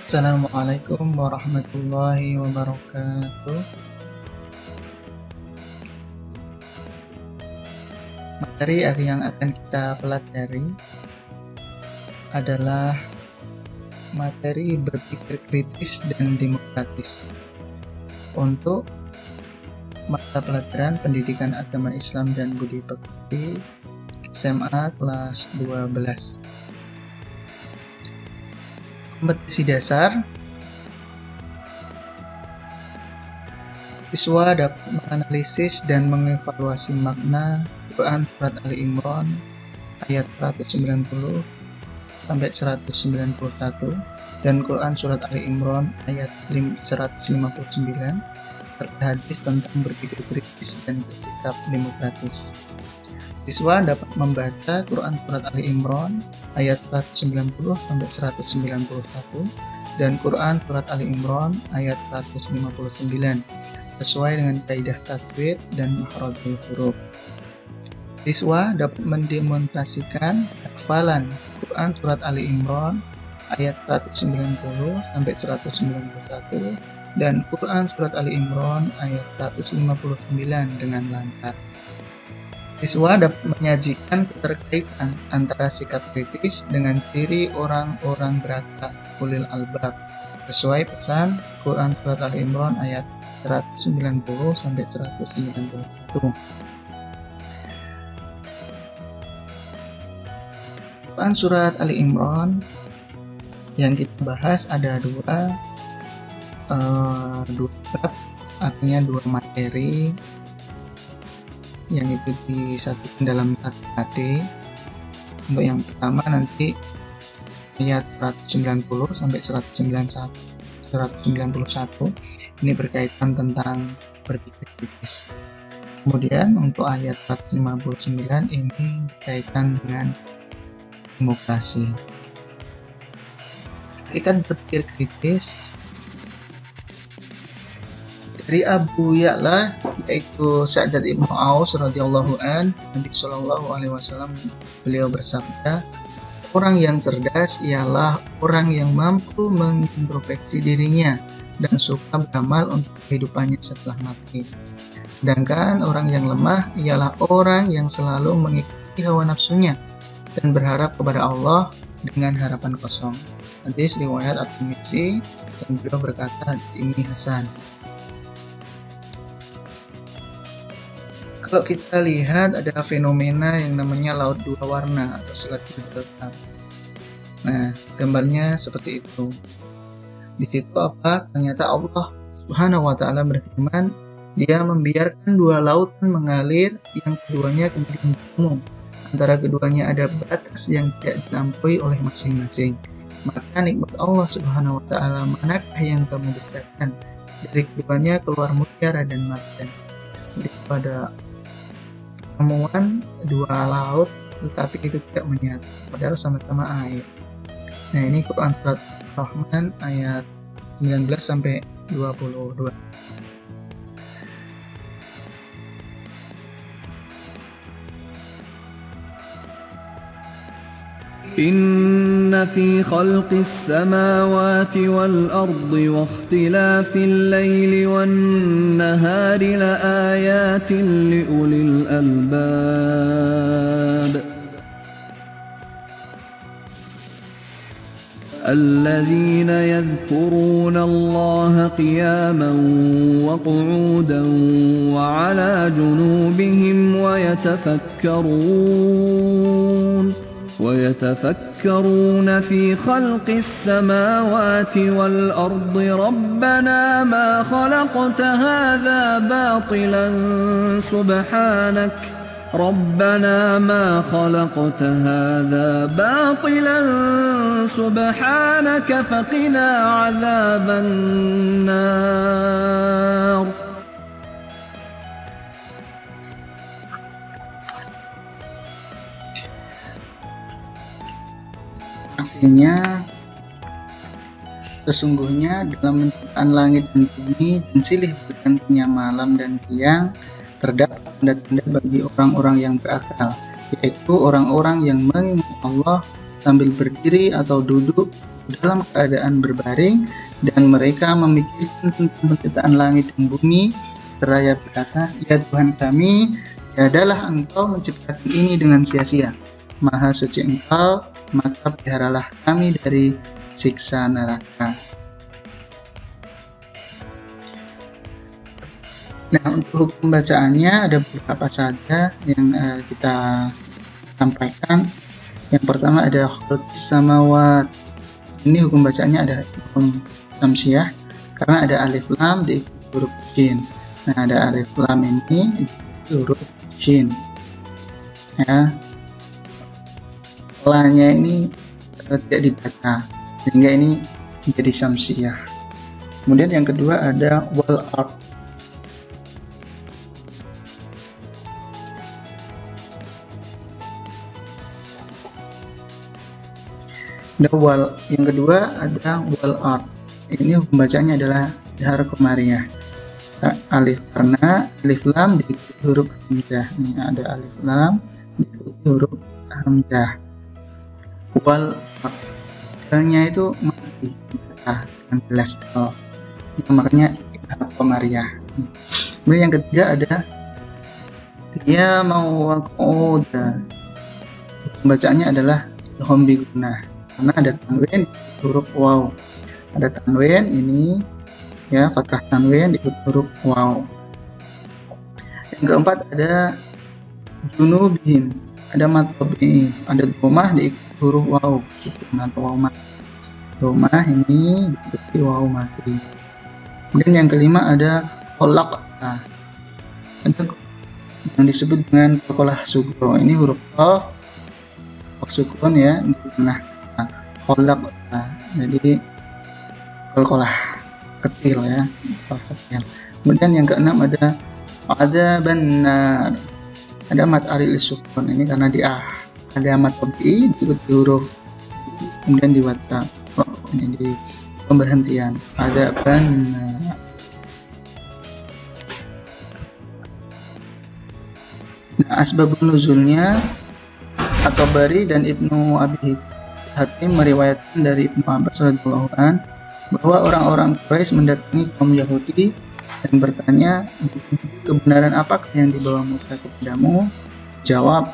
Assalamualaikum warahmatullahi wabarakatuh. Materi yang akan kita pelajari adalah materi berpikir kritis dan demokratis untuk mata pelajaran Pendidikan Agama Islam dan Budi Pekerti SMA kelas 12. Kompetisi dasar. Siswa dapat menganalisis dan mengevaluasi makna Quran Surat Ali Imran ayat 190 sampai 191 dan Quran Surat Ali Imran ayat 159 serta hadis tentang berpikir kritis dan bersikap demokratis. Siswa dapat membaca Quran Surat Ali Imran ayat 190 sampai 191 dan Quran Surat Ali Imran ayat 159 sesuai dengan kaidah tajwid dan makhrajul huruf. Siswa dapat mendemonstrasikan hafalan Quran Surat Ali Imran ayat 190 sampai 191 dan Quran Surat Ali Imran ayat 159 dengan lancar. Siswa dapat menyajikan keterkaitan antara sikap kritis dengan ciri orang-orang berakal ulil albab sesuai pesan Quran Surat Ali Imran ayat 190 sampai 191. Quran Surat Ali Imran yang kita bahas ada dua bab, artinya dua materi yang itu disatukan dalam satu AD. Untuk yang pertama nanti ayat 190 sampai 191 ini berkaitan tentang berpikir kritis. Kemudian untuk ayat 159 ini berkaitan dengan demokrasi. Hakikat berpikir kritis dari Abu Ya'la yaitu Sa'ad ibn Aus radhiyallahu an, Nabi sallallahu alaihi wasallam beliau bersabda, orang yang cerdas ialah orang yang mampu mengintrospeksi dirinya dan suka beramal untuk kehidupannya setelah mati. Sedangkan orang yang lemah ialah orang yang selalu mengikuti hawa nafsunya dan berharap kepada Allah dengan harapan kosong. Hadis riwayat At-Tirmidzi dan beliau berkata hadis ini hasan. Kalau kita lihat ada fenomena yang namanya laut dua warna atau selat dua delta. Nah, gambarnya seperti itu. Di situ apa? Ternyata Allah Subhanahu wa taala berfirman, Dia membiarkan dua lautan mengalir yang keduanya kemudian bertemu. Antara keduanya ada batas yang tidak dilampaui oleh masing-masing. Maka nikmat Allah Subhanahu wa taala manakah yang kamu dekatkan? Dari keduanya keluar mutiara dan marjan. Jadi pada pertemuan dua laut tetapi itu tidak menyatu padahal sama-sama air. Nah, ini Quran Surat Rahman ayat 19 sampai 22. إن في خلق السماوات والأرض واختلاف الليل والنهار لآيات لأولي الألباب الذين يذكرون الله قياما وقعودا وعلى جنوبهم ويتفكرون في خلق السماوات والأرض ربنا ما خلقت هذا باطلا سبحانك فقنا عذاب النار. Artinya, sesungguhnya dalam menciptakan langit dan bumi dan silih bergantinya malam dan siang terdapat tanda-tanda bagi orang-orang yang berakal, yaitu orang-orang yang mengingat Allah sambil berdiri atau duduk dalam keadaan berbaring, dan mereka memikirkan tentang penciptaan langit dan bumi seraya berkata, ya Tuhan kami, tiadalah Engkau menciptakan ini dengan sia-sia. Maha suci Engkau, maka peliharalah kami dari siksa neraka. Nah, untuk hukum bacaannya ada beberapa saja yang kita sampaikan. Yang pertama ada khalqis samawat. Ini hukum bacaannya ada hukum samsiah karena ada alif lam diikuti huruf shin. Nah, ada alif lam ini diikuti huruf shin. Ya. Lanya ini tidak dibaca sehingga ini menjadi samsiah. Kemudian yang kedua ada wal ard. Yang kedua ada wal ard. Ini hukum bacanya adalah jahar komariah. Alif karena alif lam diikuti huruf hamzah. Ini ada alif lam diikuti huruf hamzah. Wal ard. Nya itu mati dengan jelas kalau itu makanya jahar komariah. Kemudian yang ketiga ada dia mau wakoda. Hukum bacaannya adalah hombiguna. Karena ada tanwin huruf waw, ada tanwin ini ya, fathah tanwin diikut huruf waw. Yang keempat ada junubihim, ada matobi, ada domah diikut huruf waw, sukun atau waw mati. Domah ini diikuti waw mati. Kemudian yang kelima ada kolak, ada yang disebut dengan kolah sugro. Ini huruf qaf sukun ya di tengah. Kolak, jadi kolkolah kecil ya, kecil. Kemudian yang keenam ada benar, ada mat aril sukun. Ini karena di ada mat tabii diikuti huruf, kemudian dibaca ini di pemberhentian, ada benar. Nah, asbabun nuzulnya At-Tabari dan Ibnu Abi Hatim meriwayatkan dari Ibnu Abbas radhiyallahu an bahwa orang-orang Quraisy mendatangi kaum Yahudi dan bertanya, kebenaran apakah yang dibawa Musa kepadamu? Jawab,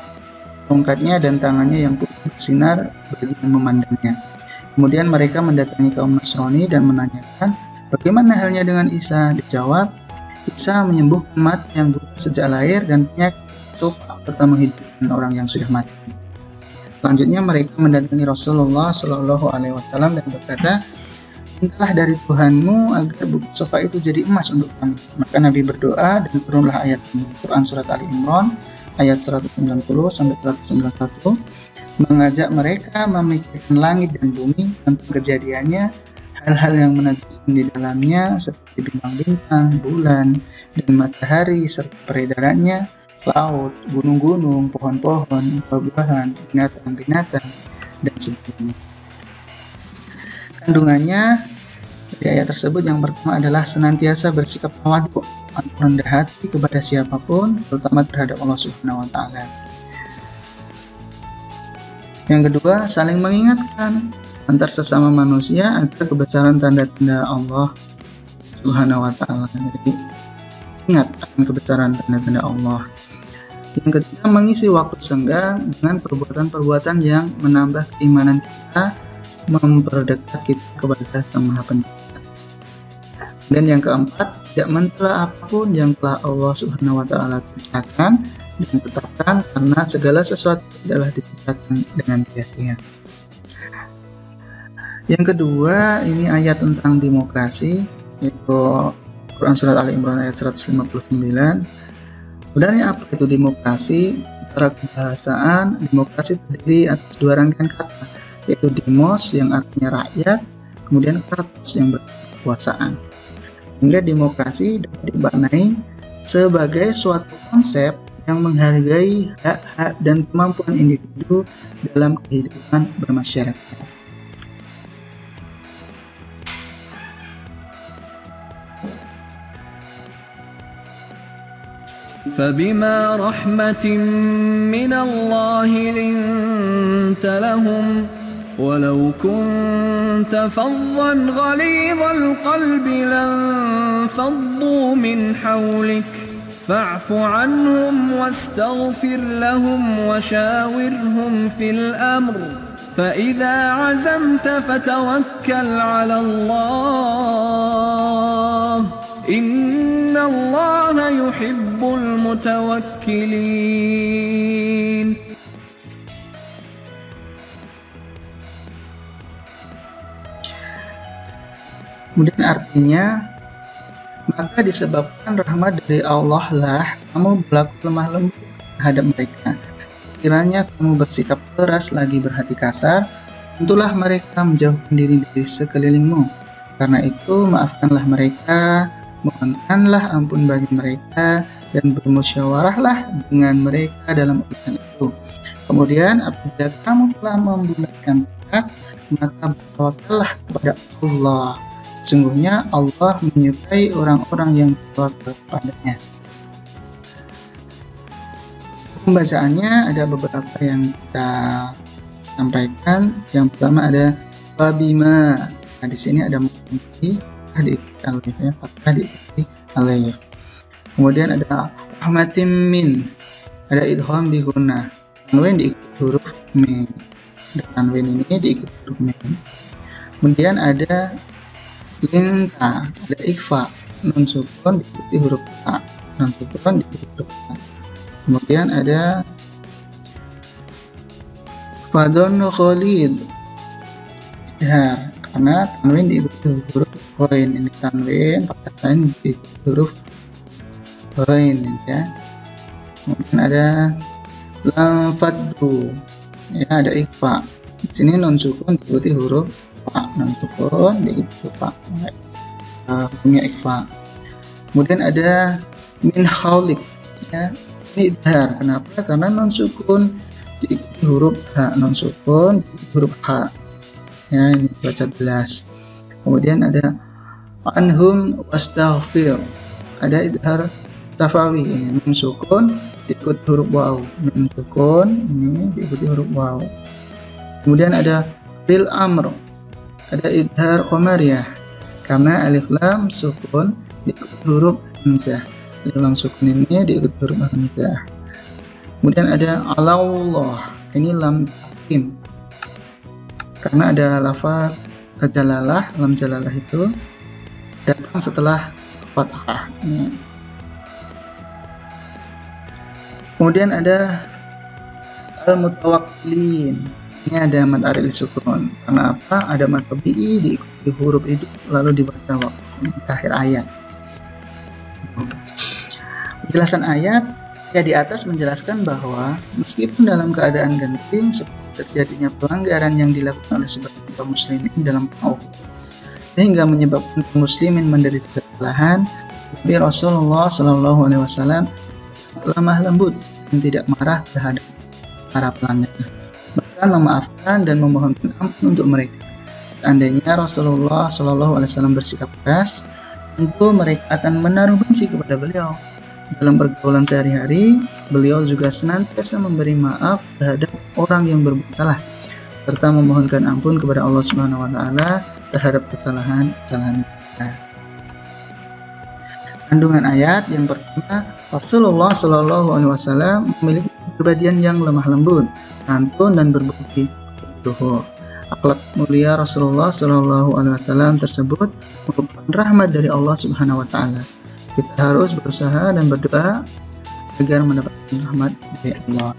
tongkatnya dan tangannya yang putih bersinar bagi yang memandangnya. Kemudian mereka mendatangi kaum Nasrani dan menanyakan, bagaimana halnya dengan Isa? Dijawab, Isa menyembuhkan mati yang buta sejak lahir dan penyakit serta menghidupkan orang yang sudah mati. Selanjutnya mereka mendatangi Rasulullah Shallallahu Alaihi Wasallam dan berkata, mintalah dari Tuhanmu agar bukit sofa itu jadi emas untuk kami. Maka Nabi berdoa dan turunlah ayat ini. Quran surat Ali Imran ayat 190 sampai 191 mengajak mereka memikirkan langit dan bumi tentang kejadiannya, hal-hal yang menakjubkan di dalamnya seperti bintang-bintang, bulan, dan matahari serta peredarannya, laut, gunung-gunung, pohon-pohon, buah-buahan, binatang-binatang, dan sebagainya. Kandungannya di ayat tersebut yang pertama adalah senantiasa bersikap tawadhu atau rendah hati kepada siapapun, terutama terhadap Allah Subhanahu wa Ta'ala. Yang kedua, saling mengingatkan antar sesama manusia agar kebesaran tanda-tanda Allah Subhanahu wa Ta'ala. Jadi ingat akan kebesaran tanda-tanda Allah. Yang ketiga, mengisi waktu senggang dengan perbuatan-perbuatan yang menambah keimanan kita, memperdekat kita kepada Sang Maha Pencipta. Dan yang keempat, tidak mencela apapun yang telah Allah Subhanahu wa Ta'ala ciptakan dan tetapkan, karena segala sesuatu adalah diciptakan dengan sia-sia. Yang kedua, ini ayat tentang demokrasi, yaitu Quran surat Ali Imran ayat 159. Sebenarnya apa itu demokrasi? Secara kebahasaan, demokrasi terdiri atas dua rangkaian kata, yaitu demos yang artinya rakyat, kemudian kratos yang berkekuasaan. Hingga demokrasi dapat dimaknai sebagai suatu konsep yang menghargai hak-hak dan kemampuan individu dalam kehidupan bermasyarakat. فبما رحمة من الله لنت لهم ولو كنت فظا غليظ القلب لانفضوا من حولك فاعف عنهم واستغفر لهم وشاورهم في الأمر فإذا عزمت فتوكل على الله إن الله يحب المتوكلين. Kemudian artinya, maka disebabkan rahmat dari Allah lah kamu berlaku lemah lembut terhadap mereka. Kiranya kamu bersikap keras lagi berhati kasar, tentulah mereka menjauhkan diri dari sekelilingmu. Karena itu maafkanlah mereka, mohonkanlah ampun bagi mereka, dan bermusyawarahlah dengan mereka dalam urusan itu. Kemudian apabila kamu telah membulatkan tekad, maka bertawakallah kepada Allah. Sesungguhnya Allah menyukai orang-orang yang bertawakal kepadanya. Pembacaannya ada beberapa yang kita sampaikan. Yang pertama ada Fabima. Nah, di sini ada mati diikuti alif ya, fathah diikuti alif. Kemudian ada rahmatim min. Ada idgham bi gunnah. Tanwin diikuti huruf min. Tanwin ini diikuti huruf min. Kemudian ada linta, ada ikhfa, nun sukun diikuti huruf a, nun sukun diikuti huruf a. Kemudian ada fadon khalid, ya, karena tanwin diikuti huruf ghain. Ini tanwin, fathah lain diikuti huruf ghain ya. Kemudian ada lam faddu, ya, ada ikhfa. Di sini nun sukun diikuti huruf fa, non sukun diikuti fa, punya ikhfa. Kemudian ada min khaulik, ya, ini idhar. Kenapa? Karena non sukun diikuti huruf ha, non sukun diikuti huruf ha, ya, ini baca jelas. Kemudian ada anhum wastaghfir, ada idhar safawi, ini non sukun diikuti huruf waw, non sukun ini diikuti huruf waw. Kemudian ada fil amr, ada idhar qamariyah, karena alif lam sukun diikuti huruf hamzah. Alif lam sukun ini diikuti huruf hamzah. Kemudian ada Allah, ini lam takim, karena ada lafaz jalalah, lam jalalah itu datang setelah fathah. Kemudian ada al-mutawakkilin. Ini ada mad aril sukun. Karena apa? Ada mad tabi'i diikuti huruf itu lalu dibaca waktu di akhir ayat. Penjelasan ayat ya di atas menjelaskan bahwa meskipun dalam keadaan genting seperti terjadinya pelanggaran yang dilakukan oleh sebagian kaum muslimin dalam perang Uhud sehingga menyebabkan kaum muslimin menderita kesalahan, Nabi Rasulullah SAW lemah lembut dan tidak marah terhadap para pelanggar, bahkan memaafkan dan memohonkan ampun untuk mereka. Seandainya Rasulullah SAW bersikap keras, tentu mereka akan menaruh benci kepada beliau. Dalam pergaulan sehari-hari, beliau juga senantiasa memberi maaf terhadap orang yang berbuat salah, serta memohonkan ampun kepada Allah Subhanahu wa Ta'ala terhadap kesalahan-kesalahan mereka. Kandungan ayat yang pertama, Rasulullah SAW memiliki kepribadian yang lemah lembut, santun dan berbudi luhur. Akhlak mulia Rasulullah SAW tersebut merupakan rahmat dari Allah Subhanahu wa Ta'ala. Kita harus berusaha dan berdoa agar mendapatkan rahmat dari Allah.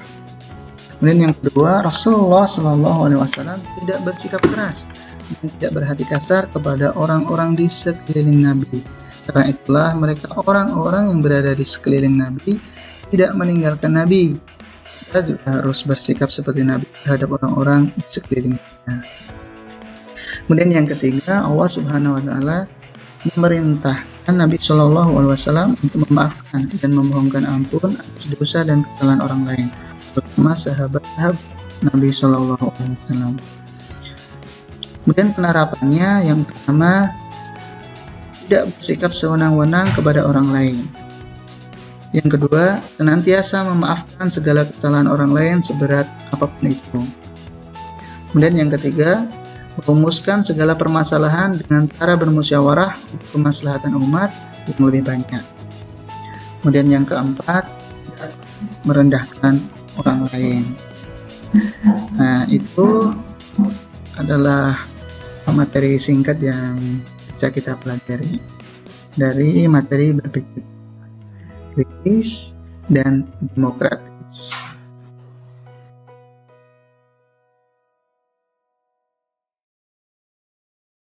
Kemudian yang kedua, Rasulullah SAW tidak bersikap keras dan tidak berhati kasar kepada orang-orang di sekeliling Nabi. Karena itulah mereka orang-orang yang berada di sekeliling Nabi tidak meninggalkan Nabi. Kita juga harus bersikap seperti Nabi terhadap orang-orang di sekeliling kita. Kemudian yang ketiga, Allah Subhanahu wa Ta'ala memerintahkan Nabi SAW untuk memaafkan dan memohonkan ampun atas dosa dan kesalahan orang lain, terutama sahabat-sahabat Nabi SAW. Kemudian penerapannya yang pertama, tidak bersikap sewenang-wenang kepada orang lain. Yang kedua, senantiasa memaafkan segala kesalahan orang lain seberat apapun itu. Kemudian yang ketiga, merumuskan segala permasalahan dengan cara bermusyawarah untuk kemaslahatan umat yang lebih banyak. Kemudian yang keempat, merendahkan orang lain. Nah, itu adalah materi singkat yang bisa kita pelajari dari materi berpikir kritis dan demokratis.